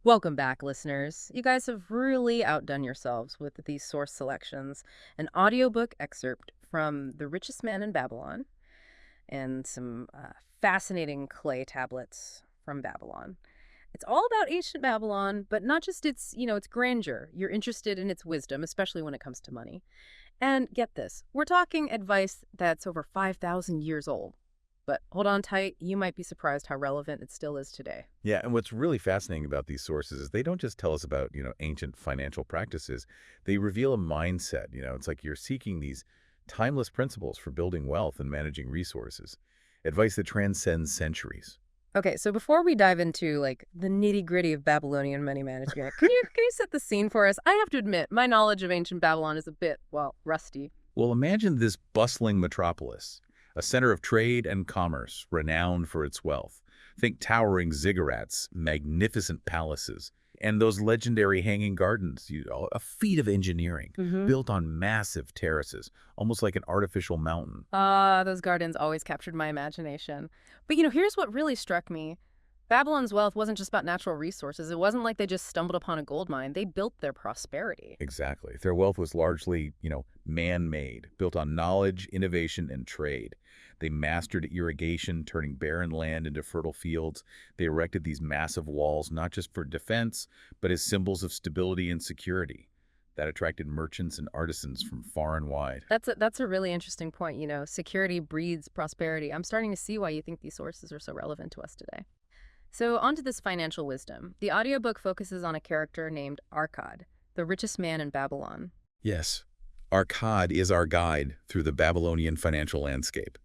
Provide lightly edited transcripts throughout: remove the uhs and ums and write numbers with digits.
Welcome back, listeners. You guys have really outdone yourselves with these source selections. An audiobook excerpt from The Richest Man in Babylon and some fascinating clay tablets from Babylon. It's all about ancient Babylon, but not just its grandeur. You're interested in its wisdom, especially when it comes to money. And get this, we're talking advice that's over 5,000 years old. But hold on tight, you might be surprised how relevant it still is today. Yeah, and what's really fascinating about these sources is they don't just tell us about, ancient financial practices. They reveal a mindset. It's like you're seeking these timeless principles for building wealth and managing resources. Advice that transcends centuries. Okay, so before we dive into the nitty-gritty of Babylonian money management, can you set the scene for us? I have to admit, my knowledge of ancient Babylon is a bit, well, rusty. Well, imagine this bustling metropolis, a center of trade and commerce, renowned for its wealth. Think towering ziggurats, magnificent palaces, and those legendary hanging gardens, a feat of engineering, built on massive terraces, almost like an artificial mountain. Ah, those gardens always captured my imagination. But here's what really struck me. Babylon's wealth wasn't just about natural resources. It wasn't like they just stumbled upon a gold mine. They built their prosperity. Exactly. Their wealth was largely, man-made, built on knowledge, innovation, and trade. They mastered irrigation, turning barren land into fertile fields. They erected these massive walls, not just for defense, but as symbols of stability and security. That attracted merchants and artisans from far and wide. That's a really interesting point. Security breeds prosperity. I'm starting to see why you think these sources are so relevant to us today. So onto this financial wisdom. The audiobook focuses on a character named Arkad, the richest man in Babylon. Yes, Akkad is our guide through the Babylonian financial landscape.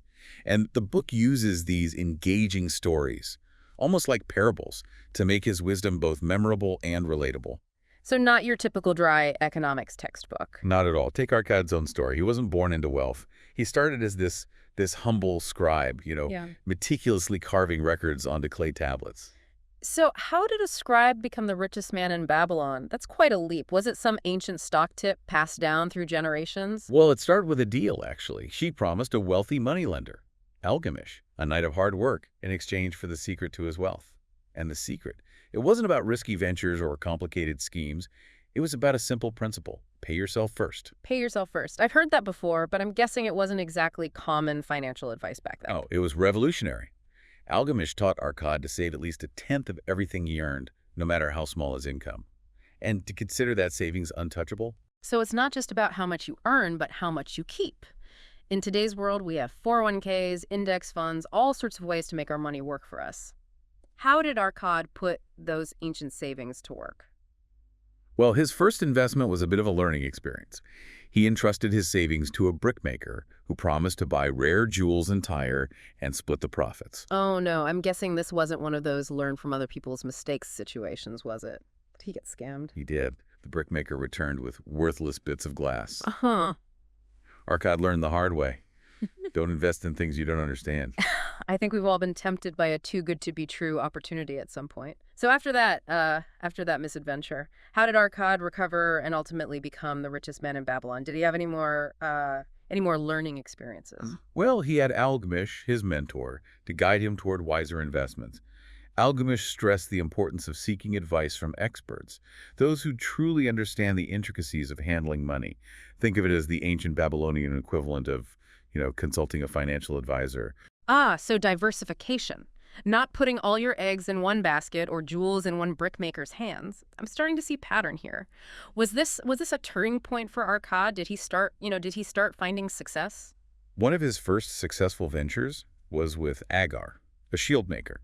And the book uses these engaging stories, almost like parables, to make his wisdom both memorable and relatable. So not your typical dry economics textbook. Not at all. Take Arkad's own story. He wasn't born into wealth. He started as this humble scribe, Yeah. meticulously carving records onto clay tablets. So how did a scribe become the richest man in Babylon? That's quite a leap. Was it some ancient stock tip passed down through generations? Well, it started with a deal, actually. She promised a wealthy moneylender, Algamish, a night of hard work, in exchange for the secret to his wealth. And the secret, it wasn't about risky ventures or complicated schemes. It was about a simple principle. Pay yourself first. Pay yourself first. I've heard that before, but I'm guessing it wasn't exactly common financial advice back then. Oh, it was revolutionary. Algamish taught Arkad to save at least a tenth of everything he earned, no matter how small his income. And to consider that savings untouchable. So it's not just about how much you earn, but how much you keep. In today's world, we have 401ks, index funds, all sorts of ways to make our money work for us. How did Arkad put those ancient savings to work? Well, his first investment was a bit of a learning experience. He entrusted his savings to a brickmaker who promised to buy rare jewels and tire and split the profits. Oh no, I'm guessing this wasn't one of those learn from other people's mistakes situations, was it? Did he get scammed? He did. The brickmaker returned with worthless bits of glass. Uh-huh. Arkad learned the hard way. Don't invest in things you don't understand. I think we've all been tempted by a too good to be true opportunity at some point. So after that misadventure, how did Arkad recover and ultimately become the richest man in Babylon? Did he have any more learning experiences? Well, he had Algamish, his mentor, to guide him toward wiser investments. Algamish stressed the importance of seeking advice from experts, those who truly understand the intricacies of handling money. Think of it as the ancient Babylonian equivalent of, consulting a financial advisor. Ah, so diversification. Not putting all your eggs in one basket or jewels in one brickmaker's hands. I'm starting to see pattern here. Was this a turning point for Arkad? Did he start finding success? One of his first successful ventures was with Agar, a shield maker.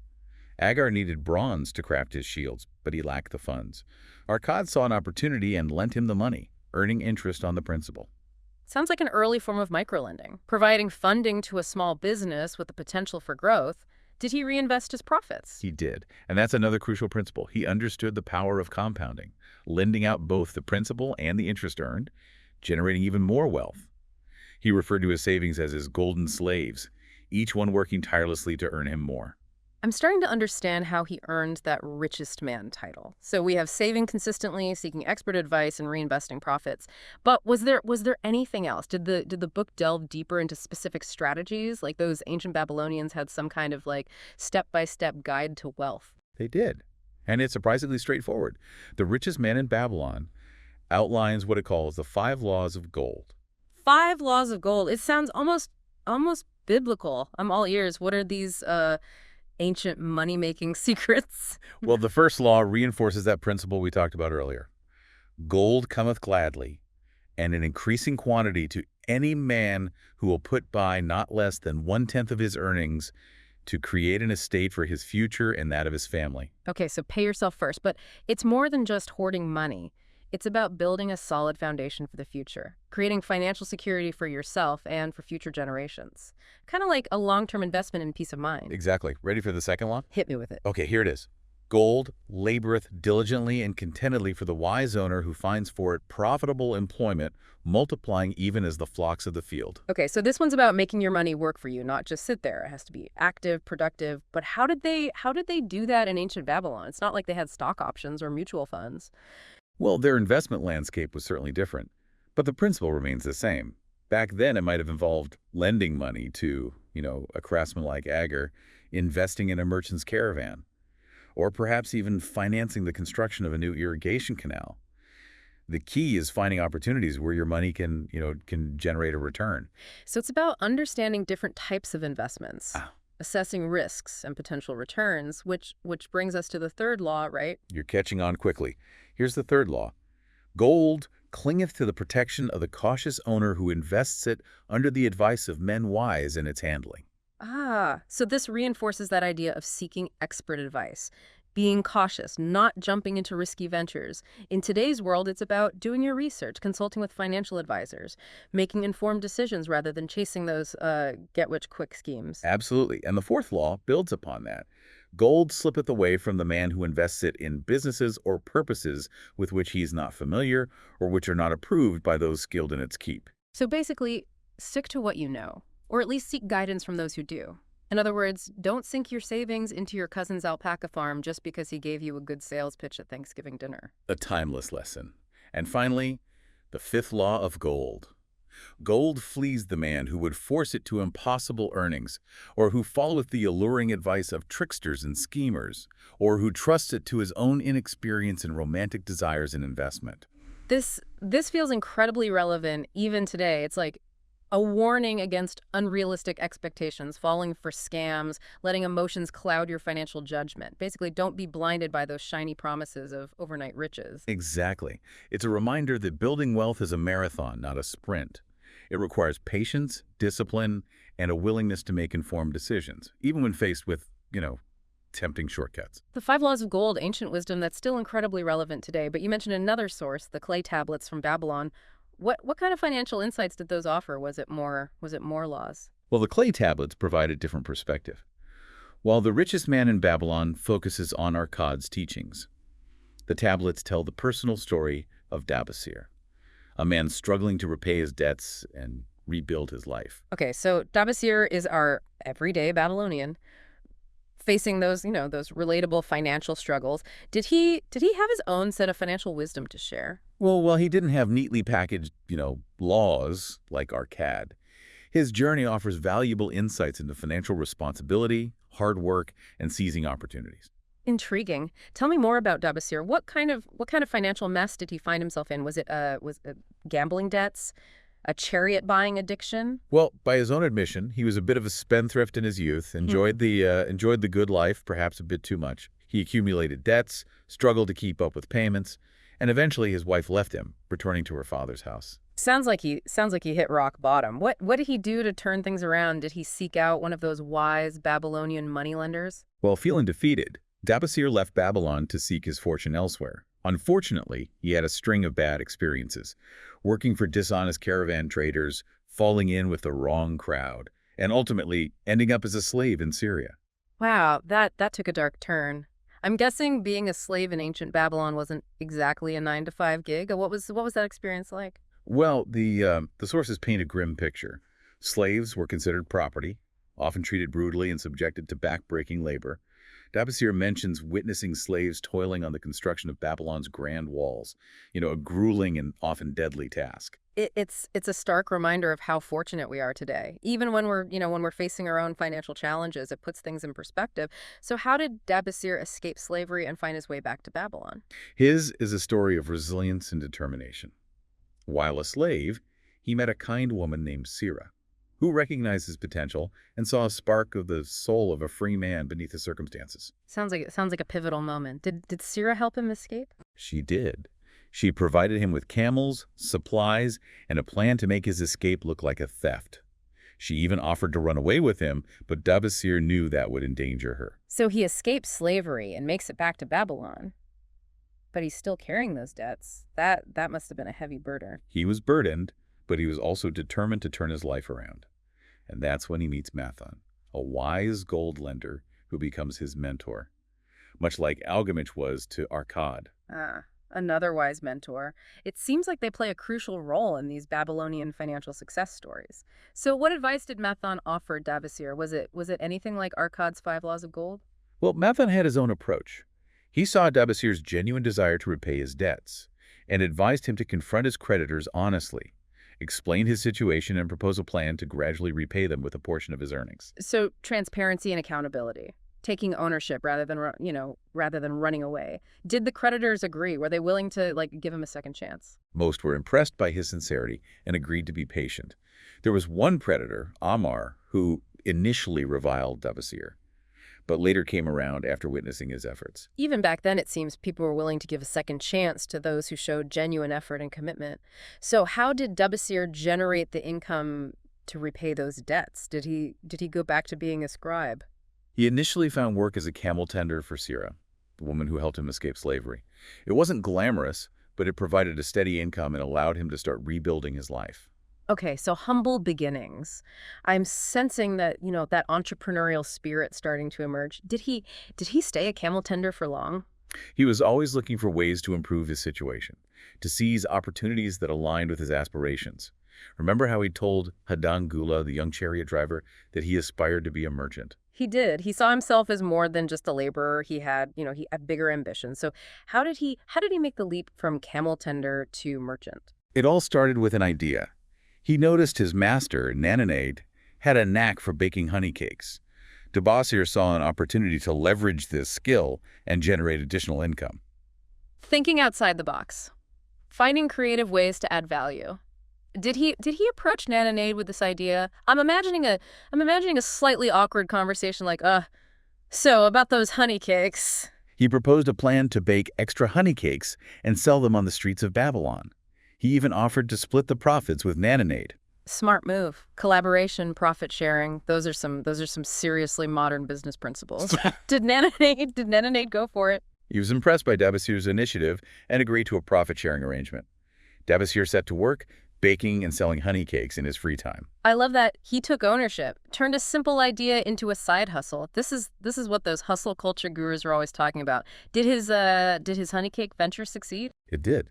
Agar needed bronze to craft his shields, but he lacked the funds. Arkad saw an opportunity and lent him the money, earning interest on the principal. Sounds like an early form of microlending, providing funding to a small business with the potential for growth. Did he reinvest his profits? He did, and that's another crucial principle. He understood the power of compounding, lending out both the principal and the interest earned, generating even more wealth. He referred to his savings as his golden slaves, each one working tirelessly to earn him more. I'm starting to understand how he earned that richest man title. So we have saving consistently, seeking expert advice, and reinvesting profits. But was there anything else? Did the book delve deeper into specific strategies, like those ancient Babylonians had some kind of step-by-step guide to wealth? They did. And it's surprisingly straightforward. The Richest Man in Babylon outlines what it calls the 5 laws of gold. 5 laws of gold. It sounds almost biblical. I'm all ears. What are these ancient money-making secrets? Well, the first law reinforces that principle we talked about earlier. Gold cometh gladly, and in increasing quantity to any man who will put by not less than 1/10 of his earnings to create an estate for his future and that of his family. Okay, so pay yourself first, but it's more than just hoarding money. It's about building a solid foundation for the future, creating financial security for yourself and for future generations. Kind of like a long-term investment in peace of mind. Exactly. Ready for the second law? Hit me with it. Okay, here it is. Gold laboreth diligently and contentedly for the wise owner who finds for it profitable employment, multiplying even as the flocks of the field. Okay, so this one's about making your money work for you, not just sit there. It has to be active, productive. But how did they do that in ancient Babylon? It's not like they had stock options or mutual funds. Well, their investment landscape was certainly different, but the principle remains the same. Back then, it might have involved lending money to, a craftsman like Agar, investing in a merchant's caravan, or perhaps even financing the construction of a new irrigation canal. The key is finding opportunities where your money can generate a return. So it's about understanding different types of investments, Ah, assessing risks and potential returns, which brings us to the third law, right? you're catching on quickly. Here's the third law. Gold clingeth to the protection of the cautious owner who invests it under the advice of men wise in its handling. Ah, so this reinforces that idea of seeking expert advice, being cautious, not jumping into risky ventures. In today's world, it's about doing your research, consulting with financial advisors, making informed decisions rather than chasing those get-rich-quick schemes. Absolutely. And the fourth law builds upon that. Gold slippeth away from the man who invests it in businesses or purposes with which he is not familiar or which are not approved by those skilled in its keep. So basically, stick to what you know, or at least seek guidance from those who do. In other words, don't sink your savings into your cousin's alpaca farm just because he gave you a good sales pitch at Thanksgiving dinner. A timeless lesson. And finally, the fifth law of gold. Gold flees the man who would force it to impossible earnings, or who followeth the alluring advice of tricksters and schemers, or who trusts it to his own inexperience and romantic desires in investment. This feels incredibly relevant even today. It's like a warning against unrealistic expectations, falling for scams, letting emotions cloud your financial judgment. Basically, don't be blinded by those shiny promises of overnight riches. Exactly. It's a reminder that building wealth is a marathon, not a sprint. It requires patience, discipline, and a willingness to make informed decisions, even when faced with, tempting shortcuts. The 5 laws of gold, ancient wisdom that's still incredibly relevant today. But you mentioned another source, the clay tablets from Babylon. What kind of financial insights did those offer? Was it more laws? Well, the clay tablets provide a different perspective. While the richest man in Babylon focuses on Akkad's teachings, the tablets tell the personal story of Dabasir, a man struggling to repay his debts and rebuild his life. Okay, so Dabasir is our everyday Babylonian facing those relatable financial struggles. Did he have his own set of financial wisdom to share? Well, while he didn't have neatly packaged, laws like Akkad, his journey offers valuable insights into financial responsibility, hard work, and seizing opportunities. Intriguing. Tell me more about Dabasir. What kind of financial mess did he find himself in? Was it gambling debts, a chariot buying addiction? Well, by his own admission, he was a bit of a spendthrift in his youth, enjoyed the good life, perhaps a bit too much. He accumulated debts, struggled to keep up with payments, and eventually his wife left him, returning to her father's house. Sounds like he hit rock bottom. What did he do to turn things around? Did he seek out one of those wise Babylonian moneylenders? While feeling defeated, Dabasir left Babylon to seek his fortune elsewhere. Unfortunately, he had a string of bad experiences, working for dishonest caravan traders, falling in with the wrong crowd, and ultimately ending up as a slave in Syria. Wow, that took a dark turn. I'm guessing being a slave in ancient Babylon wasn't exactly a 9 to 5 gig. What was that experience like? Well, the sources paint a grim picture. Slaves were considered property, often treated brutally and subjected to backbreaking labor. Dabasir mentions witnessing slaves toiling on the construction of Babylon's grand walls, a grueling and often deadly task. It's a stark reminder of how fortunate we are today. Even when we're facing our own financial challenges, it puts things in perspective. So how did Dabasir escape slavery and find his way back to Babylon? His is a story of resilience and determination. While a slave, he met a kind woman named Sira, who recognized his potential and saw a spark of the soul of a free man beneath the circumstances. Sounds like a pivotal moment. Did Sira help him escape? She did. She provided him with camels, supplies, and a plan to make his escape look like a theft. She even offered to run away with him, but Dabasir knew that would endanger her. So he escapes slavery and makes it back to Babylon. But he's still carrying those debts. That must have been a heavy burden. He was burdened, but he was also determined to turn his life around. And that's when he meets Mathan, a wise gold lender who becomes his mentor, much like Algamich was to Arkad. Ah, another wise mentor. It seems like they play a crucial role in these Babylonian financial success stories. So what advice did Mathan offer Dabasir? Was it anything like Arkad's 5 laws of gold? Well, Mathan had his own approach. He saw Dabasir's genuine desire to repay his debts and advised him to confront his creditors honestly, explain his situation, and propose a plan to gradually repay them with a portion of his earnings. So transparency and accountability, taking ownership rather than running away. Did the creditors agree? Were they willing to give him a second chance? Most were impressed by his sincerity and agreed to be patient. There was one creditor, Amar, who initially reviled Dabasir, but later came around after witnessing his efforts. Even back then, it seems people were willing to give a second chance to those who showed genuine effort and commitment. So how did Dabasir generate the income to repay those debts? Did he go back to being a scribe? He initially found work as a camel tender for Sira, the woman who helped him escape slavery. It wasn't glamorous, but it provided a steady income and allowed him to start rebuilding his life. Okay, so humble beginnings. I'm sensing that entrepreneurial spirit starting to emerge. Did he stay a camel tender for long? He was always looking for ways to improve his situation, to seize opportunities that aligned with his aspirations. Remember how he told Hadan Gula, the young chariot driver, that he aspired to be a merchant? He did. He saw himself as more than just a laborer. He had bigger ambitions. So how did he make the leap from camel tender to merchant? It all started with an idea. He noticed his master, Nananade, had a knack for baking honey cakes. Dabasir saw an opportunity to leverage this skill and generate additional income. Thinking outside the box, finding creative ways to add value. Did he approach Nananade with this idea? I'm imagining a slightly awkward conversation like, so about those honey cakes. He proposed a plan to bake extra honey cakes and sell them on the streets of Babylon. He even offered to split the profits with Nananade. Smart move. Collaboration, profit sharing. Those are some seriously modern business principles. Did Nananade go for it? He was impressed by Dabasir's initiative and agreed to a profit-sharing arrangement. Dabasir set to work, baking and selling honey cakes in his free time. I love that he took ownership, turned a simple idea into a side hustle. This is what those hustle culture gurus are always talking about. Did his honey cake venture succeed? It did.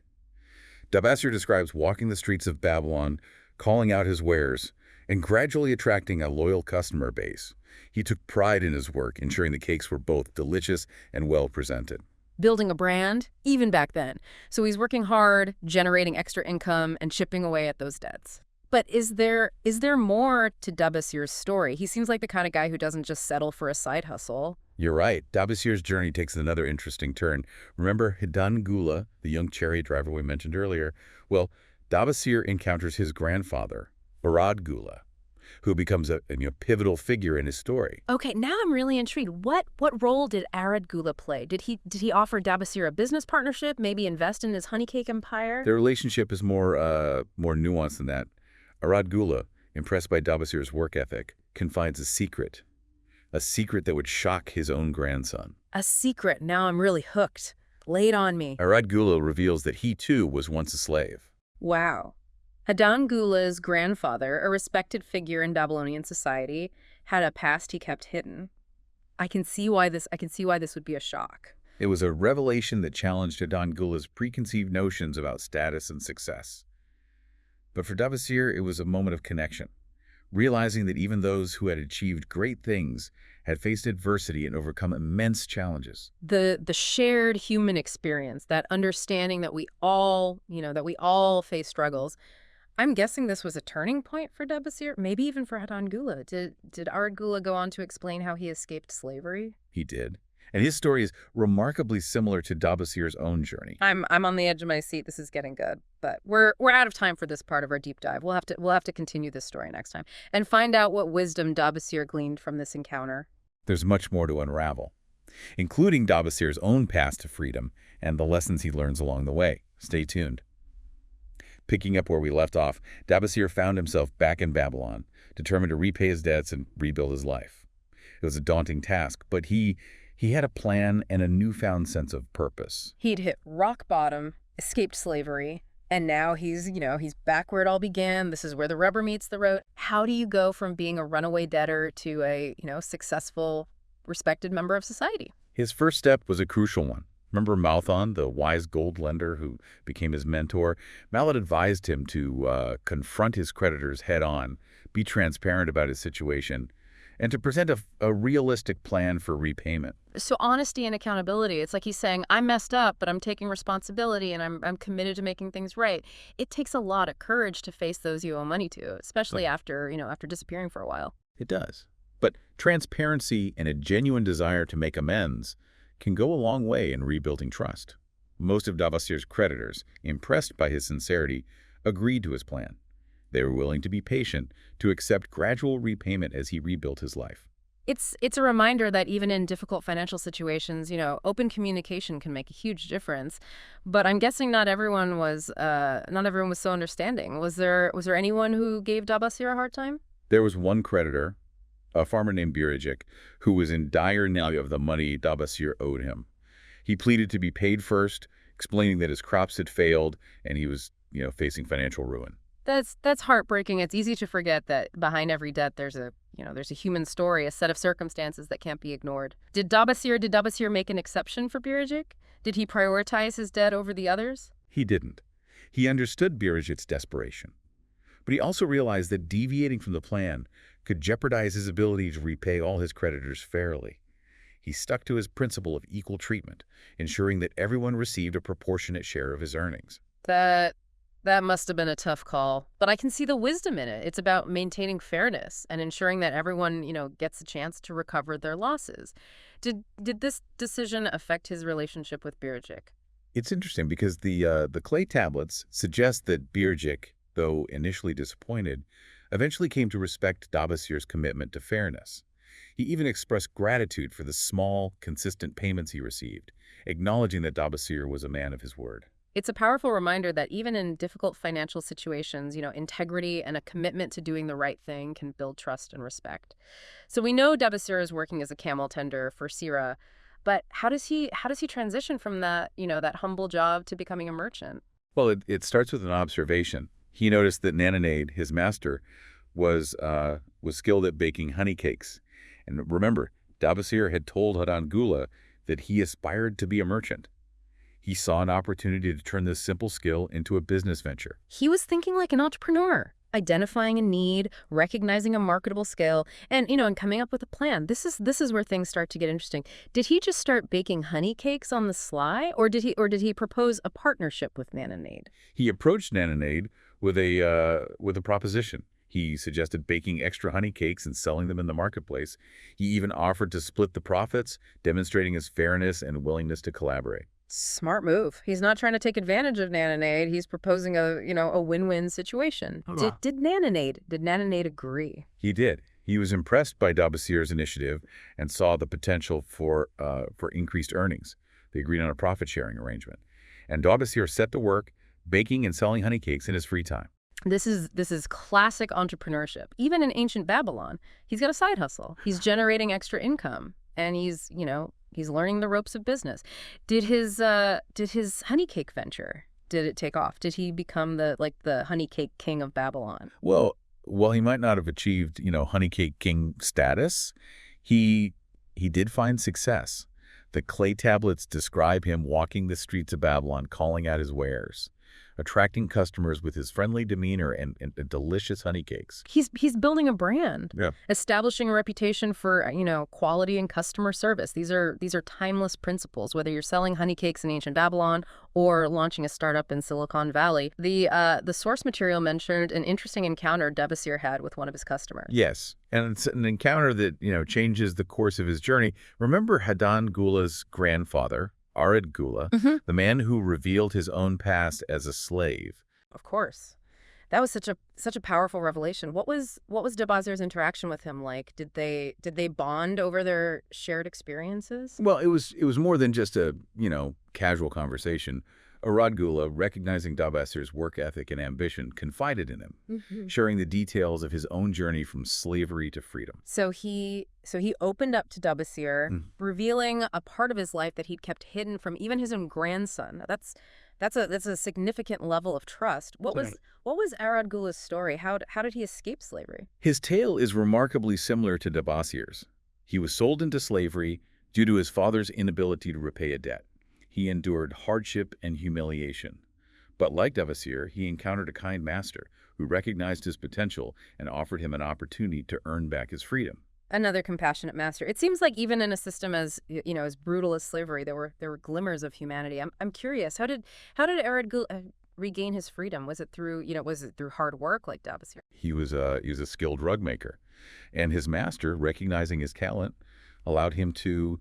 Dabasir describes walking the streets of Babylon, calling out his wares, and gradually attracting a loyal customer base. He took pride in his work, ensuring the cakes were both delicious and well presented. Building a brand, even back then. So he's working hard, generating extra income, and chipping away at those debts. But is there more to Dabasir's story? He seems like the kind of guy who doesn't just settle for a side hustle. You're right. Dabasir's journey takes another interesting turn. Remember Hidan Gula, the young chariot driver we mentioned earlier? Well, Dabasir encounters his grandfather, Arad Gula, who becomes a pivotal figure in his story. Okay, now I'm really intrigued. What role did Arad Gula play? Did he offer Dabasir a business partnership? Maybe invest in his honey cake empire? Their relationship is more nuanced than that. Arad Gula, impressed by Dabasir's work ethic, confides a secret that would shock his own grandson. A secret. Now I'm really hooked. Lay it on me. Arad Gula reveals that he too was once a slave. Wow. Hadan Gula's grandfather, a respected figure in Babylonian society, had a past he kept hidden. I can see why this would be a shock. It was a revelation that challenged Hadan Gula's preconceived notions about status and success. But for Dabasir, it was a moment of connection, realizing that even those who had achieved great things had faced adversity and overcome immense challenges. The shared human experience, that understanding that we all face struggles. I'm guessing this was a turning point for Dabasir, maybe even for Hadangula. Did Ardgula go on to explain how he escaped slavery? He did. And his story is remarkably similar to Dabasir's own journey. I'm on the edge of my seat. This is getting good, but we're out of time for this part of our deep dive. We'll have to continue this story next time and find out what wisdom Dabasir gleaned from this encounter. There's much more to unravel, including Dabasir's own path to freedom and the lessons he learns along the way. Stay tuned. Picking up where we left off, Dabasir found himself back in Babylon, determined to repay his debts and rebuild his life. It was a daunting task, but he had a plan and a newfound sense of purpose. He'd hit rock bottom, escaped slavery, and now he's back where it all began. This is where the rubber meets the road. How do you go from being a runaway debtor to a, successful, respected member of society? His first step was a crucial one. Remember Malthon, the wise gold lender who became his mentor? Mal had advised him to confront his creditors head-on, be transparent about his situation, and to present a realistic plan for repayment. So honesty and accountability. It's like he's saying, I messed up, but I'm taking responsibility and I'm committed to making things right. It takes a lot of courage to face those you owe money to, especially after disappearing for a while. It does. But transparency and a genuine desire to make amends can go a long way in rebuilding trust. Most of Dabasir's creditors, impressed by his sincerity, agreed to his plan. They were willing to be patient, to accept gradual repayment as he rebuilt his life. It's a reminder that even in difficult financial situations, open communication can make a huge difference. But I'm guessing not everyone was so understanding. Was there anyone who gave Dabasir a hard time? There was one creditor, a farmer named Birajic, who was in dire need of the money Dabasir owed him. He pleaded to be paid first, explaining that his crops had failed and he was, facing financial ruin. That's heartbreaking. It's easy to forget that behind every debt there's a human story, a set of circumstances that can't be ignored. Did Dabasir make an exception for Birajic? Did he prioritize his debt over the others? He didn't. He understood Birajic's desperation. But he also realized that deviating from the plan could jeopardize his ability to repay all his creditors fairly. He stuck to his principle of equal treatment, ensuring that everyone received a proportionate share of his earnings. That must have been a tough call, but I can see the wisdom in it. It's about maintaining fairness and ensuring that everyone, gets a chance to recover their losses. Did this decision affect his relationship with Birajic? It's interesting because the clay tablets suggest that Birajic, though initially disappointed, eventually came to respect Dabasir's commitment to fairness. He even expressed gratitude for the small, consistent payments he received, acknowledging that Dabasir was a man of his word. It's a powerful reminder that even in difficult financial situations, integrity and a commitment to doing the right thing can build trust and respect. So we know Dabasir is working as a camel tender for Sira, but how does he transition from that, that humble job to becoming a merchant? Well, it starts with an observation. He noticed that Nananade, his master, was skilled at baking honey cakes. And remember, Dabasir had told Hadangula that he aspired to be a merchant. He saw an opportunity to turn this simple skill into a business venture. He was thinking like an entrepreneur, identifying a need, recognizing a marketable skill, and coming up with a plan. This is where things start to get interesting. Did he just start baking honey cakes on the sly, or did he propose a partnership with Nananade? He approached Nananade with a proposition. He suggested baking extra honey cakes and selling them in the marketplace. He even offered to split the profits, demonstrating his fairness and willingness to collaborate. Smart move. He's not trying to take advantage of Nananade. He's proposing a win-win situation. Did Nananade agree? He did. He was impressed by Dabasir's initiative and saw the potential for increased earnings. They agreed on a profit-sharing arrangement. And Dabasir set to work baking and selling honey cakes in his free time. This is classic entrepreneurship. Even in ancient Babylon, he's got a side hustle. He's generating extra income, and he's learning the ropes of business. Did his honey cake venture, did it take off? Did he become the honey cake king of Babylon? Well, while he might not have achieved, honey cake king status, he did find success. The clay tablets describe him walking the streets of Babylon, calling out his wares. attracting customers with his friendly demeanor and delicious honey cakes. He's building a brand, Yeah. establishing a reputation for, quality and customer service. These are timeless principles, whether you're selling honey cakes in ancient Babylon or launching a startup in Silicon Valley. The source material mentioned an interesting encounter Debussy had with one of his customers. Yes, and it's an encounter that, changes the course of his journey. Remember Hadan Gula's grandfather, Arid Gula, Hmm. the man who revealed his own past as a slave. Of course. That was such a powerful revelation. What was Debussier's interaction with him like? Did they bond over their shared experiences? Well, it was more than just a, casual conversation. Arad Gula, recognizing Dabassir's work ethic and ambition, confided in him, Hmm. sharing the details of his own journey from slavery to freedom. So he opened up to Debussy, Mm. revealing a part of his life that he'd kept hidden from even his own grandson. That's a significant level of trust. What was Arad Gula's story? How did he escape slavery? His tale is remarkably similar to Dabassir's. He was sold into slavery due to his father's inability to repay a debt. He endured hardship and humiliation. But like Debussy, he encountered a kind master who recognized his potential and offered him an opportunity to earn back his freedom. Another compassionate master. It seems like even in a system as brutal as slavery, there were glimmers of humanity. I'm curious. How did Arad Gula regain his freedom? Was it through hard work like Debussy? He was a skilled rug maker, and his master, recognizing his talent, allowed him to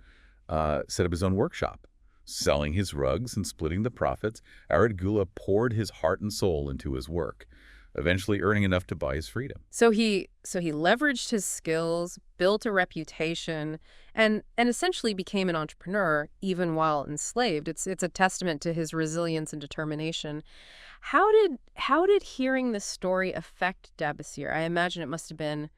set up his own workshop. Selling his rugs and splitting the profits, Arad Gula poured his heart and soul into his work, eventually earning enough to buy his freedom. So he leveraged his skills, built a reputation, and essentially became an entrepreneur even while enslaved. It's a testament to his resilience and determination. How did hearing this story affect Debussy? I imagine it must have been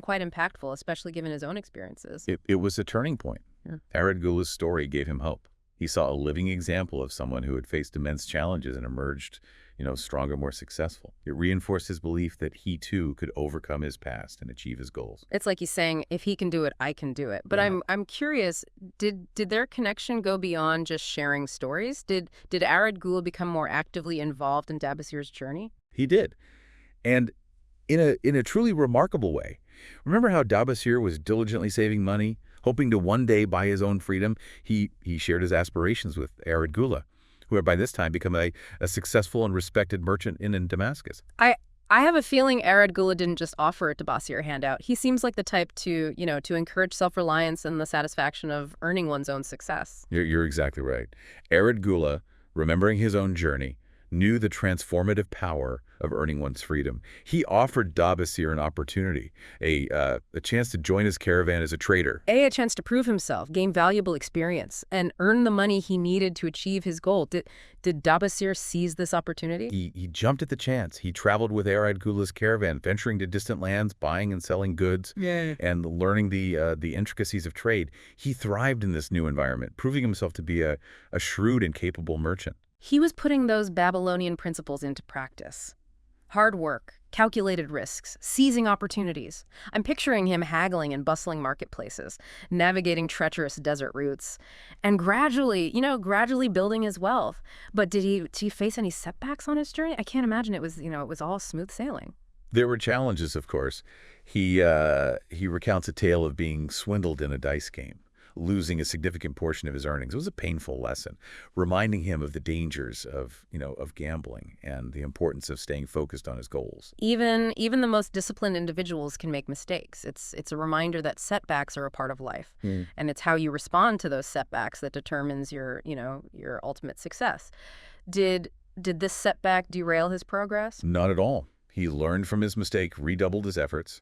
quite impactful, especially given his own experiences. It was a turning point. Yeah. Arad Gula's story gave him hope. He saw a living example of someone who had faced immense challenges and emerged, stronger, more successful. It reinforced his belief that he too could overcome his past and achieve his goals. It's like he's saying, if he can do it, I can do it. But Yeah. I'm curious, did their connection go beyond just sharing stories? Did Arad Gula become more actively involved in Debussy's journey? He did. And in a truly remarkable way. Remember how Dabassir was diligently saving money, hoping to one day buy his own freedom? He shared his aspirations with Arad Gula, who had by this time become a successful and respected merchant in Damascus. I have a feeling Arad Gula didn't just offer a Debussy or handout. He seems like the type to encourage self-reliance and the satisfaction of earning one's own success. You're exactly right. Arad Gula, remembering his own journey, knew the transformative power of earning one's freedom. He offered Dabassir an opportunity, a chance to join his caravan as a trader. A chance to prove himself, gain valuable experience, and earn the money he needed to achieve his goal. Did Debussy seize this opportunity? He jumped at the chance. He traveled with Arad Gula's caravan, venturing to distant lands, buying and selling goods, Yeah. and learning the intricacies of trade. He thrived in this new environment, proving himself to be a shrewd and capable merchant. He was putting those Babylonian principles into practice. Hard work, calculated risks, seizing opportunities. I'm picturing him haggling in bustling marketplaces, navigating treacherous desert routes, and gradually building his wealth. But did he face any setbacks on his journey? I can't imagine it was all smooth sailing. There were challenges, of course. He recounts a tale of being swindled in a dice game, losing a significant portion of his earnings. It was a painful lesson, reminding him of the dangers of gambling and the importance of staying focused on his goals. Even the most disciplined individuals can make mistakes. It's a reminder that setbacks are a part of life, and it's how you respond to those setbacks that determines your ultimate success. Did this setback derail his progress? Not at all. He learned from his mistake, redoubled his efforts,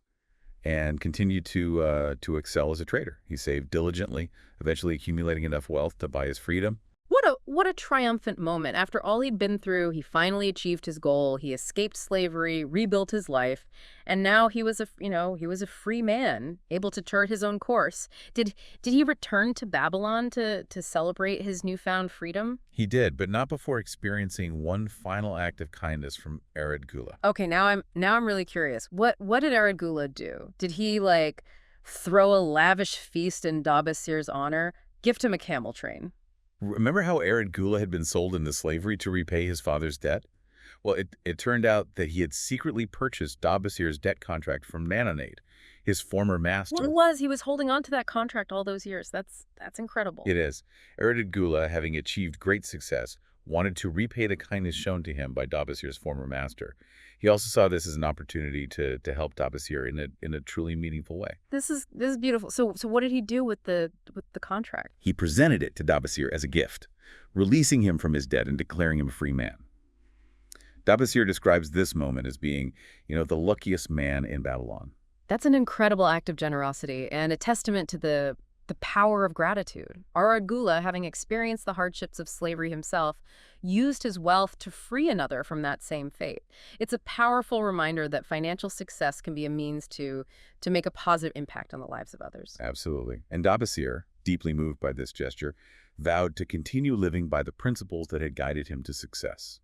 and continued to excel as a trader. He saved diligently, eventually accumulating enough wealth to buy his freedom. What a triumphant moment. After all he'd been through, he finally achieved his goal. He escaped slavery, rebuilt his life, and now he was a free man, able to chart his own course. Did he return to Babylon to celebrate his newfound freedom? He did, but not before experiencing one final act of kindness from Arad Gula. Okay, now I'm really curious. What did Arad Gula do? Did he throw a lavish feast in Dabassir's honor? Gift him a camel train? Remember how Aaron Gula had been sold into slavery to repay his father's debt? Well, it turned out that he had secretly purchased Dabasir's debt contract from Manonade, his former It master. was. He was holding on to that contract all those years. That's incredible. It is. Aaron Gula, having achieved great success, wanted to repay the kindness shown to him by Dabasir's former master. He also saw this as an opportunity to help Dabasir in a truly meaningful way. This is beautiful. So what did he do with the contract? He presented it to Dabasir as a gift, releasing him from his debt and declaring him a free man. Dabasir describes this moment as being, the luckiest man in Babylon. That's an incredible act of generosity and a testament to the power of gratitude. Aragula, having experienced the hardships of slavery himself, used his wealth to free another from that same fate. It's a powerful reminder that financial success can be a means to make a positive impact on the lives of others. Absolutely. And Dabasir, deeply moved by this gesture, vowed to continue living by the principles that had guided him to success: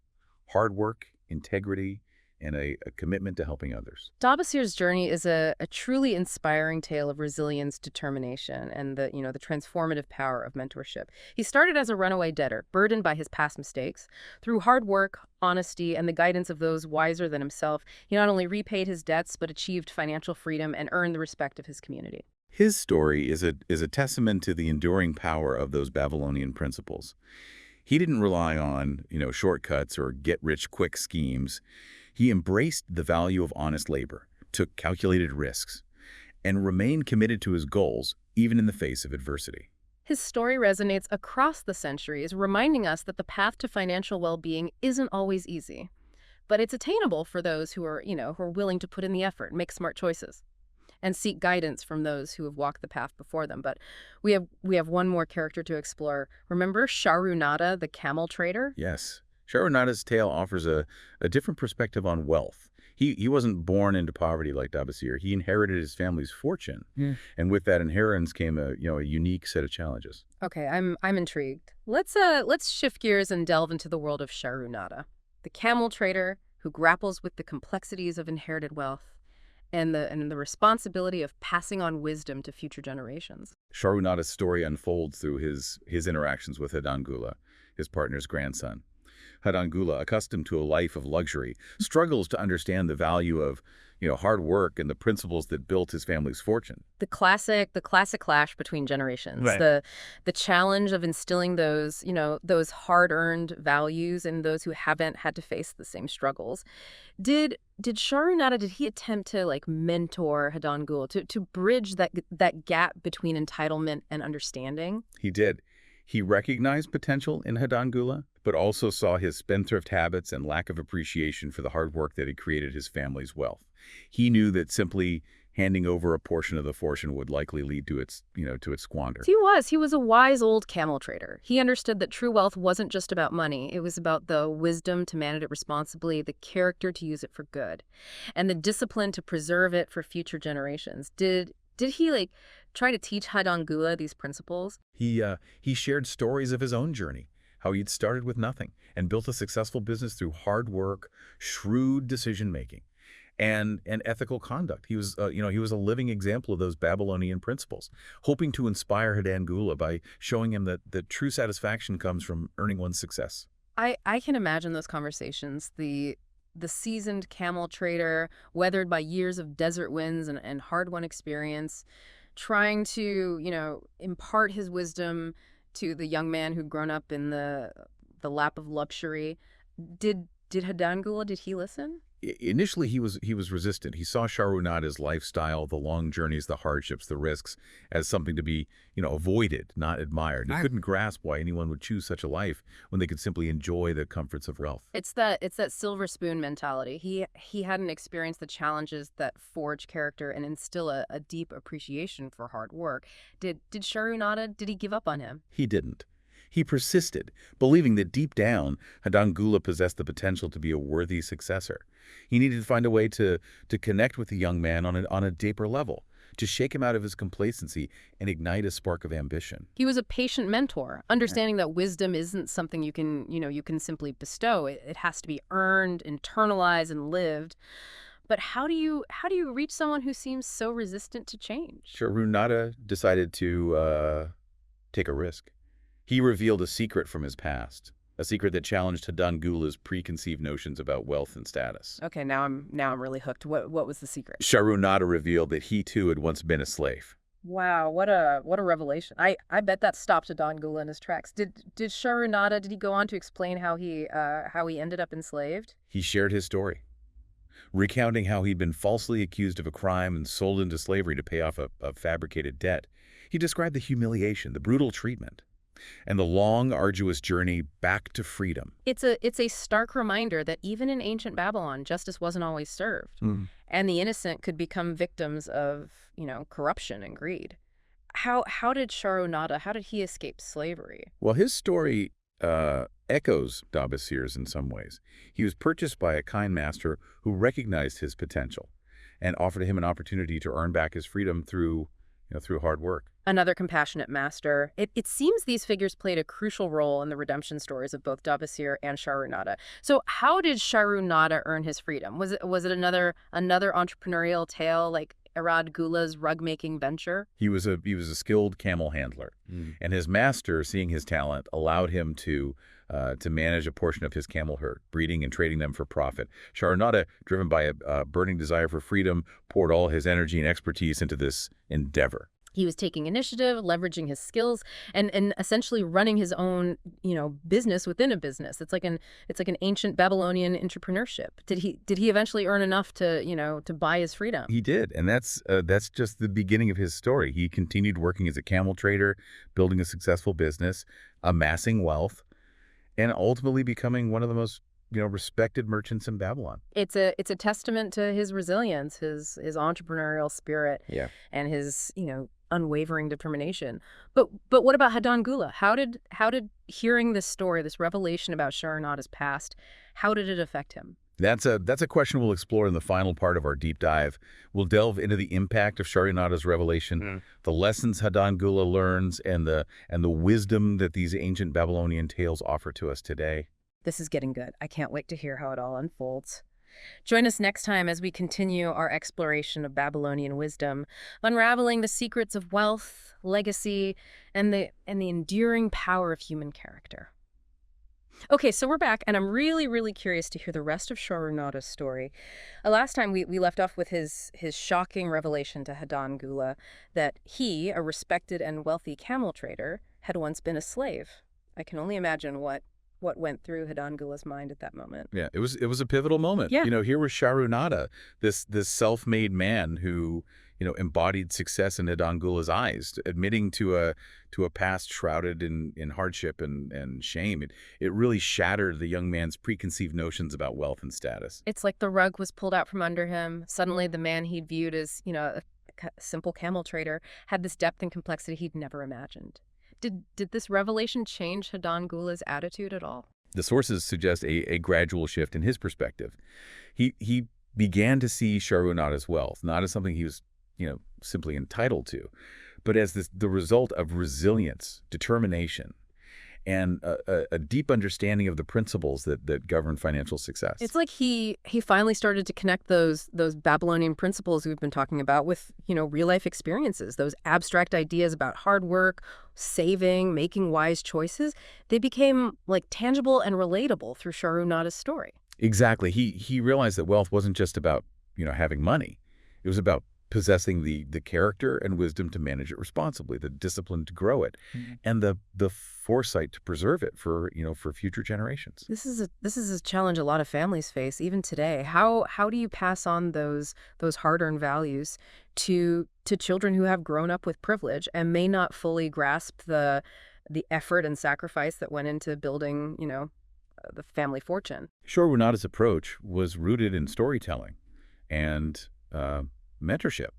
hard work, integrity, and a commitment to helping others. Dabasir's journey is a truly inspiring tale of resilience, determination, and the transformative power of mentorship. He started as a runaway debtor, burdened by his past mistakes. Through hard work, honesty, and the guidance of those wiser than himself, he not only repaid his debts, but achieved financial freedom and earned the respect of his community. His story is a testament to the enduring power of those Babylonian principles. He didn't rely on, shortcuts or get-rich-quick schemes. He embraced the value of honest labor, took calculated risks, and remained committed to his goals, even in the face of adversity. His story resonates across the centuries, reminding us that the path to financial well-being isn't always easy, but it's attainable for those who are willing to put in the effort, make smart choices, and seek guidance from those who have walked the path before them. But we have one more character to explore. Remember Sharunada, the camel trader? Yes, Sharonada's tale offers a different perspective on wealth. He wasn't born into poverty like Dabasir. He inherited his family's fortune. Yeah. And with that inheritance came a unique set of challenges. Okay, I'm intrigued. Let's shift gears and delve into the world of Sharunada, the camel trader who grapples with the complexities of inherited wealth and the responsibility of passing on wisdom to future generations. Sharunada's story unfolds through his interactions with Hadangula, his partner's grandson. Hadangula, accustomed to a life of luxury, struggles to understand the value of, hard work and the principles that built his family's fortune. The classic clash between generations. Right. The challenge of instilling those hard-earned values in those who haven't had to face the same struggles. Did Sharunada, did he attempt to mentor Hadangul to bridge that gap between entitlement and understanding? He did. He recognized potential in Hadangula, but also saw his spendthrift habits and lack of appreciation for the hard work that had created his family's wealth. He knew that simply handing over a portion of the fortune would likely lead to its squander. He was a wise old camel trader. He understood that true wealth wasn't just about money. It was about the wisdom to manage it responsibly, the character to use it for good, and the discipline to preserve it for future generations. Did he try to teach Hadangula these principles? He shared stories of his own journey, how he'd started with nothing and built a successful business through hard work, shrewd decision-making, and ethical conduct. He was a living example of those Babylonian principles, hoping to inspire Hadangula by showing him that true satisfaction comes from earning one's success. I can imagine those conversations. The seasoned camel trader, weathered by years of desert winds and hard-won experience, trying to, impart his wisdom to the young man who'd grown up in the lap of luxury. Did Hadangula, did he listen? Initially, he was resistant. He saw Sharunada's lifestyle, the long journeys, the hardships, the risks, as something to be, avoided, not admired. He couldn't grasp why anyone would choose such a life when they could simply enjoy the comforts of wealth. It's that silver spoon mentality. He hadn't experienced the challenges that forge character and instill a deep appreciation for hard work. Did Sharunada, did he give up on him? He didn't. He persisted, believing that deep down, Hadangula possessed the potential to be a worthy successor. He needed to find a way to connect with the young man on a deeper level, to shake him out of his complacency and ignite a spark of ambition. He was a patient mentor, understanding that wisdom isn't something you can simply bestow. It has to be earned, internalized, and lived. But how do you reach someone who seems so resistant to change? Sharunada decided to take a risk. He revealed a secret from his past, a secret that challenged Hadangula's preconceived notions about wealth and status. Okay, now I'm really hooked. What was the secret? Sharunada revealed that he too had once been a slave. Wow, what a revelation. I bet that stopped Don Gula in his tracks. Did Sharunada, did he go on to explain how he ended up enslaved? He shared his story, recounting how he'd been falsely accused of a crime and sold into slavery to pay off a fabricated debt. He described the humiliation, the brutal treatment, and the long, arduous journey back to freedom. It's a stark reminder that even in ancient Babylon, justice wasn't always served, and the innocent could become victims of, corruption and greed. How did Sharunada, how did he escape slavery? Well, his story echoes Dabasir's in some ways. He was purchased by a kind master who recognized his potential and offered him an opportunity to earn back his freedom through hard work. Another compassionate master. It seems these figures played a crucial role in the redemption stories of both Dabasir and Sharunada. So how did Sharunada earn his freedom? Was it another entrepreneurial tale like Arad Gula's rug-making venture? He was a skilled camel handler, and his master, seeing his talent, allowed him to manage a portion of his camel herd, breeding and trading them for profit. Sharunada, driven by a burning desire for freedom, poured all his energy and expertise into this endeavor. He was taking initiative, leveraging his skills, and essentially running his own, business within a business. It's like an ancient Babylonian entrepreneurship. Did he eventually earn enough to buy his freedom? He did, and that's just the beginning of his story. He continued working as a camel trader, building a successful business, amassing wealth, and ultimately becoming one of the most respected merchants in Babylon. It's a testament to his resilience, his entrepreneurial spirit, Yeah. and his unwavering determination. But what about Hadan Gula? How did hearing this story, this revelation about Sharunada's past, how did it affect him? That's a question we'll explore in the final part of our deep dive. We'll delve into the impact of Sharunada's revelation, the lessons Hadan Gula learns, and the wisdom that these ancient Babylonian tales offer to us today. This is getting good. I can't wait to hear how it all unfolds. Join us next time as we continue our exploration of Babylonian wisdom, unraveling the secrets of wealth, legacy, and the enduring power of human character. Okay, so we're back, and I'm really, really curious to hear the rest of Sharunada's story. Last time we left off with his shocking revelation to Hadan Gula that he, a respected and wealthy camel trader, had once been a slave. I can only imagine what went through Hadan Gula's mind at that moment. Yeah, it was a pivotal moment. Yeah. Here was Sharunada, this self-made man who, embodied success in Hadan Gula's eyes, admitting to a past shrouded in hardship and shame. It really shattered the young man's preconceived notions about wealth and status. It's like the rug was pulled out from under him. Suddenly the man he'd viewed as, a simple camel trader had this depth and complexity he'd never imagined. Did this revelation change Hadan Gula's attitude at all? The sources suggest a gradual shift in his perspective. He began to see Sharunada's wealth not as something he was, simply entitled to, but as the result of resilience, determination, and a deep understanding of the principles that govern financial success. It's like he finally started to connect those Babylonian principles we've been talking about with, real life experiences, those abstract ideas about hard work, saving, making wise choices. They became like tangible and relatable through Sharunada's story. Exactly. He realized that wealth wasn't just about, having money. It was about possessing the character and wisdom to manage it responsibly, the discipline to grow it, and the foresight to preserve it for future generations. This is a challenge a lot of families face even today. How do you pass on those hard-earned values to children who have grown up with privilege and may not fully grasp the effort and sacrifice that went into building, the family fortune? Sharunada's approach was rooted in storytelling and mentorship.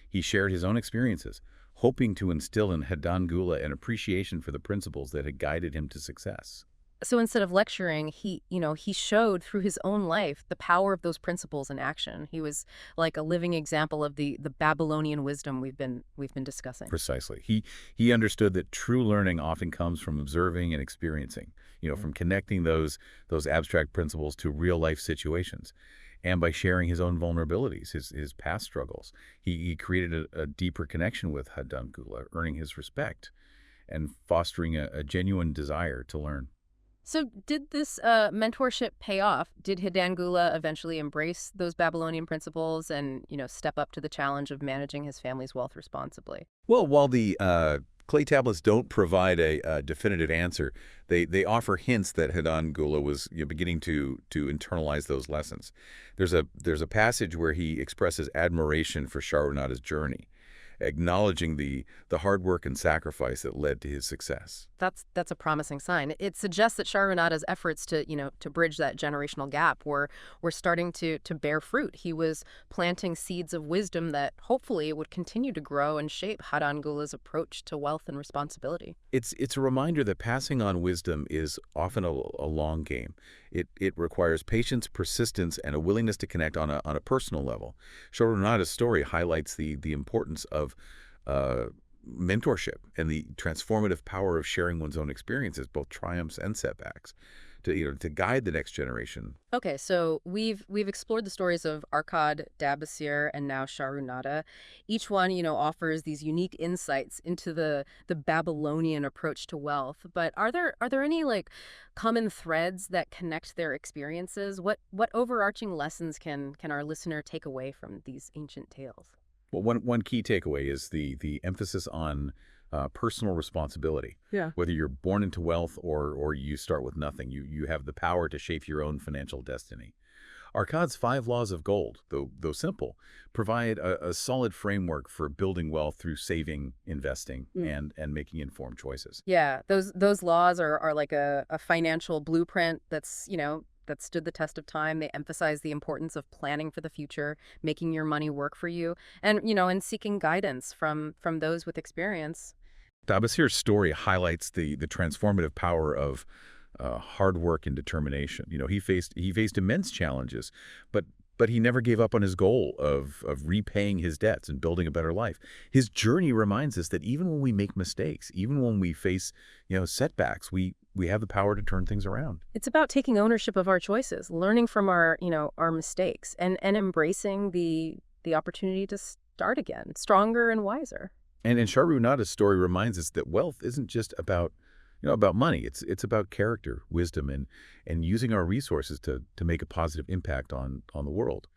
He shared his own experiences, hoping to instill in Hadan Gula an appreciation for the principles that had guided him to success. So instead of lecturing, he showed through his own life the power of those principles in action. He was like a living example of the Babylonian wisdom we've been discussing. Precisely. He understood that true learning often comes from observing and experiencing, from connecting those abstract principles to real life situations. And by sharing his own vulnerabilities, his past struggles, he created a deeper connection with Hadan Gula, earning his respect and fostering a genuine desire to learn. So did this mentorship pay off? Did Hidangula eventually embrace those Babylonian principles and, step up to the challenge of managing his family's wealth responsibly? Well, while the clay tablets don't provide a definitive answer, they offer hints that Hadan Gula was beginning to internalize those lessons. There's a passage where he expresses admiration for Sharonada's journey, acknowledging the hard work and sacrifice that led to his success. That's a promising sign. It suggests that Sharonada's efforts to bridge that generational gap were starting to bear fruit. He was planting seeds of wisdom that hopefully would continue to grow and shape Hadangula's approach to wealth and responsibility. It's a reminder that passing on wisdom is often a long game. It requires patience, persistence, and a willingness to connect on a personal level. Sharonada's story highlights the importance of uh, mentorship and the transformative power of sharing one's own experiences, both triumphs and setbacks, to guide the next generation. Okay, so we've explored the stories of Arkad, Dabasir, and now Sharunada. Each one, offers these unique insights into the Babylonian approach to wealth. But are there any like common threads that connect their experiences? What overarching lessons can our listener take away from these ancient tales? Well, one key takeaway is the emphasis on personal responsibility. Yeah. Whether you're born into wealth or you start with nothing, you have the power to shape your own financial destiny. Arkad's five laws of gold, though simple, provide a solid framework for building wealth through saving, investing, and making informed choices. Yeah, those laws are like a financial blueprint that stood the test of time. They emphasize the importance of planning for the future, making your money work for you, and seeking guidance from those with experience. Dabasir's story highlights the transformative power of hard work and determination. He faced immense challenges, but he never gave up on his goal of repaying his debts and building a better life. His journey reminds us that even when we make mistakes, even when we face setbacks, we have the power to turn things around. It's about taking ownership of our choices, learning from our mistakes, and embracing the opportunity to start again, stronger and wiser. And Shahrunada's story reminds us that wealth isn't just about money. It's about character, wisdom, and using our resources to make a positive impact on the world.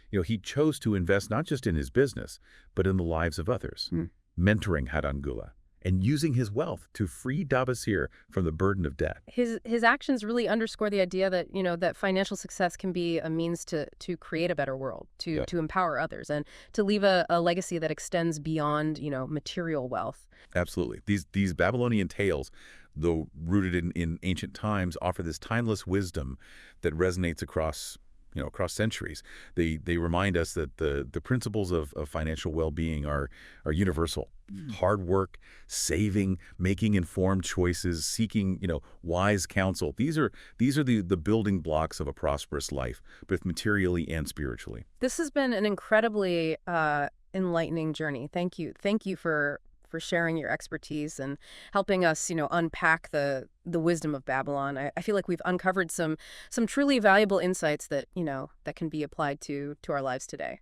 He chose to invest not just in his business, but in the lives of others, mentoring Hadangula and using his wealth to free Dabasir from the burden of debt. His actions really underscore the idea that that financial success can be a means to create a better world, to Yeah. to empower others, and to leave a legacy that extends beyond material wealth. Absolutely. These Babylonian tales, though rooted in ancient times, offer this timeless wisdom that resonates across centuries. They remind us that the principles of financial well-being are universal. Hard work, saving, making informed choices, seeking wise counsel. These are the building blocks of a prosperous life, both materially and spiritually. This has been an incredibly enlightening journey. Thank you for sharing your expertise and helping us, unpack the wisdom of Babylon. I feel like we've uncovered some truly valuable insights that can be applied to our lives today.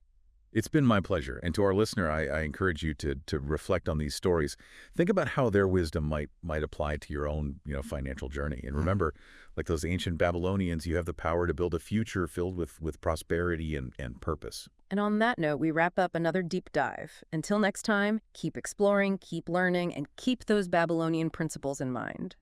It's been my pleasure. And to our listener, I encourage you to reflect on these stories. Think about how their wisdom might apply to your own financial journey. And remember, like those ancient Babylonians, you have the power to build a future filled with prosperity and purpose. And on that note, we wrap up another deep dive. Until next time, keep exploring, keep learning, and keep those Babylonian principles in mind.